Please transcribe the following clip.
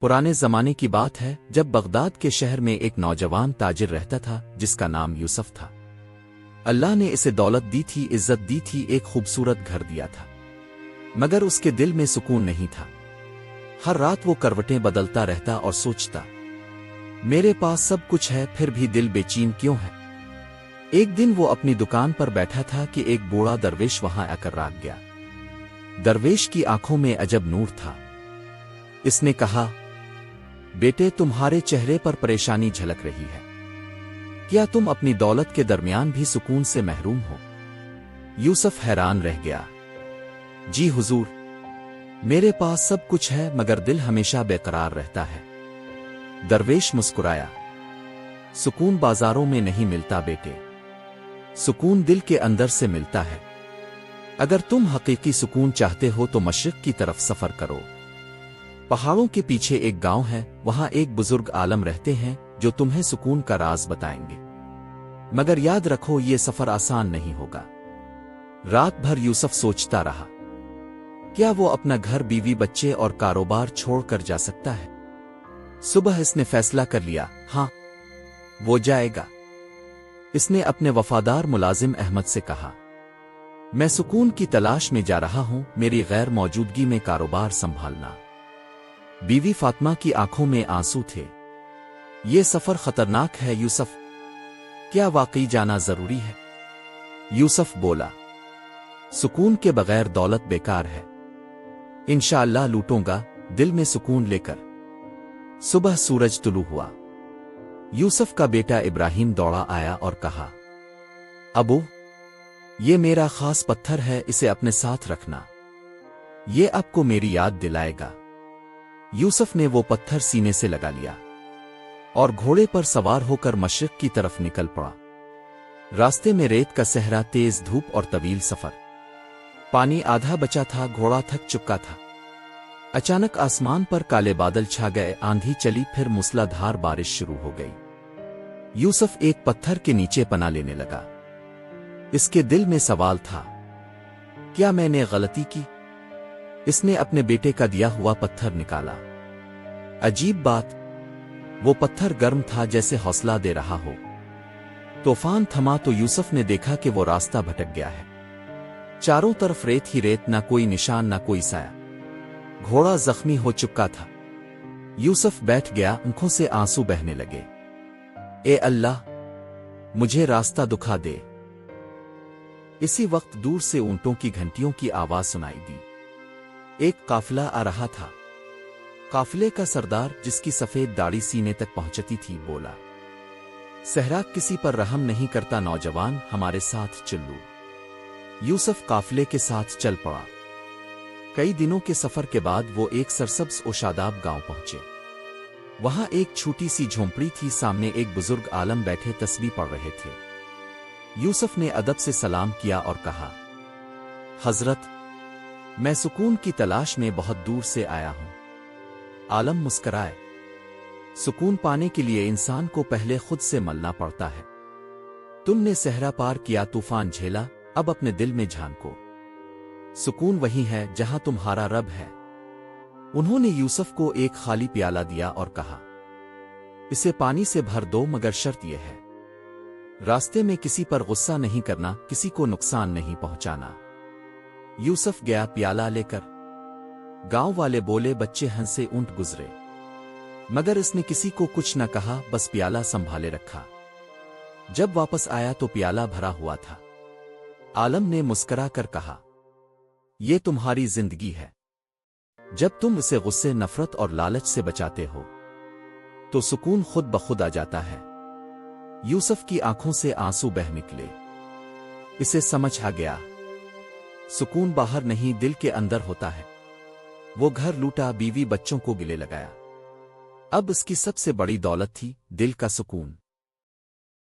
पुराने जमाने की बात है जब बगदाद के शहर में एक नौजवान ताजिर रहता था जिसका नाम यूसुफ था। अल्लाह ने इसे दौलत दी थी, इज्जत दी थी, एक खूबसूरत घर दिया था, मगर उसके दिल में सुकून नहीं था। हर रात वो करवटें बदलता रहता और सोचता, मेरे पास सब कुछ है फिर भी दिल बेचैन क्यों है। एक दिन वो अपनी दुकान पर बैठा था कि एक बूढ़ा दरवेश वहां आकर राग गया। दरवेश की आंखों में अजब नूर था। इसने कहा, बेटे तुम्हारे चेहरे पर परेशानी झलक रही है, क्या तुम अपनी दौलत के दरमियान भी सुकून से महरूम हो। यूसुफ हैरान रह गया। जी हुजूर, मेरे पास सब कुछ है मगर दिल हमेशा बेकरार रहता है। दरवेश मुस्कुराया, सुकून बाजारों में नहीं मिलता बेटे, सुकून दिल के अंदर से मिलता है। अगर तुम हकीकी सुकून चाहते हो तो मशरिक की तरफ सफर करो। पहाड़ों के पीछे एक गांव है, वहां एक बुजुर्ग आलम रहते हैं जो तुम्हें सुकून का राज बताएंगे, मगर याद रखो ये सफर आसान नहीं होगा। रात भर यूसुफ सोचता रहा, क्या वो अपना घर, बीवी, बच्चे और कारोबार छोड़कर जा सकता है। सुबह इसने फैसला कर लिया, हाँ वो जाएगा। इसने अपने वफादार मुलाजिम अहमद से कहा, मैं सुकून की तलाश में जा रहा हूं, मेरी गैर मौजूदगी में कारोबार संभालना। बीवी फातिमा की आंखों में आंसू थे। ये सफर खतरनाक है यूसुफ, क्या वाकई जाना जरूरी है। यूसुफ बोला, सुकून के बगैर दौलत बेकार है, इंशाअल्लाह लूटूंगा दिल में सुकून लेकर। सुबह सूरज तुलू हुआ। यूसुफ का बेटा इब्राहिम दौड़ा आया और कहा, अबू ये मेरा खास पत्थर है, इसे अपने साथ रखना, ये आपको मेरी याद दिलाएगा। यूसुफ ने वो पत्थर सीने से लगा लिया और घोड़े पर सवार होकर मशरिक की तरफ निकल पड़ा। रास्ते में रेत का सहरा, तेज धूप और तवील सफर। पानी आधा बचा था, घोड़ा थक चुका था। अचानक आसमान पर काले बादल छा गए, आंधी चली, फिर मूसलाधार बारिश शुरू हो गई। यूसुफ एक पत्थर के नीचे पनाह लेने लगा। इसके दिल में सवाल था, क्या मैंने गलती की। इसने अपने बेटे का दिया हुआ पत्थर निकाला। अजीब बात, वो पत्थर गर्म था जैसे हौसला दे रहा हो। तूफान थमा तो यूसुफ ने देखा कि वो रास्ता भटक गया है। चारों तरफ रेत ही रेत, ना कोई निशान ना कोई साया। घोड़ा जख्मी हो चुका था। यूसुफ बैठ गया, आंखों से आंसू बहने लगे। ए अल्लाह, मुझे रास्ता दिखा दे। इसी वक्त दूर से ऊंटों की घंटियों की आवाज सुनाई दी। एक काफिला आ रहा था। काफिले का सरदार, जिसकी सफेद दाढ़ी सीने तक पहुंचती थी, बोला, सहरा किसी पर रहम नहीं करता नौजवान, हमारे साथ चलो। यूसुफ काफिले के साथ चल पड़ा। कई दिनों के सफर के बाद वो एक सरसब्ज और शादाब गांव पहुंचे। वहां एक छोटी सी झोंपड़ी थी, सामने एक बुजुर्ग आलम बैठे तस्बीह पढ़ रहे थे। यूसुफ ने अदब से सलाम किया और कहा, हजरत, मैं सुकून की तलाश में बहुत दूर से आया हूं। आलम मुस्कराए, सुकून पाने के लिए इंसान को पहले खुद से मलना पड़ता है। तुमने सहरा पार किया, तूफान झेला, अब अपने दिल में झांको। सुकून वही है जहां तुम्हारा रब है। उन्होंने यूसुफ को एक खाली प्याला दिया और कहा, इसे पानी से भर दो, मगर शर्त यह है, रास्ते में किसी पर गुस्सा नहीं करना, किसी को नुकसान नहीं पहुंचाना। यूसुफ गया प्याला लेकर। गांव वाले बोले, बच्चे हंसे, ऊंट गुजरे, मगर इसने किसी को कुछ न कहा, बस प्याला संभाले रखा। जब वापस आया तो प्याला भरा हुआ था। आलम ने मुस्करा कर कहा, ये तुम्हारी जिंदगी है। जब तुम इसे गुस्से, नफरत और लालच से बचाते हो तो सुकून खुद ब खुद आ जाता है। यूसुफ की आंखों से आंसू बह निकले। इसे समझ आ गया, सुकून बाहर नहीं, दिल के अंदर होता है। वो घर लूटा, बीवी बच्चों को गले लगाया। अब इसकी सबसे बड़ी दौलत थी दिल का सुकून।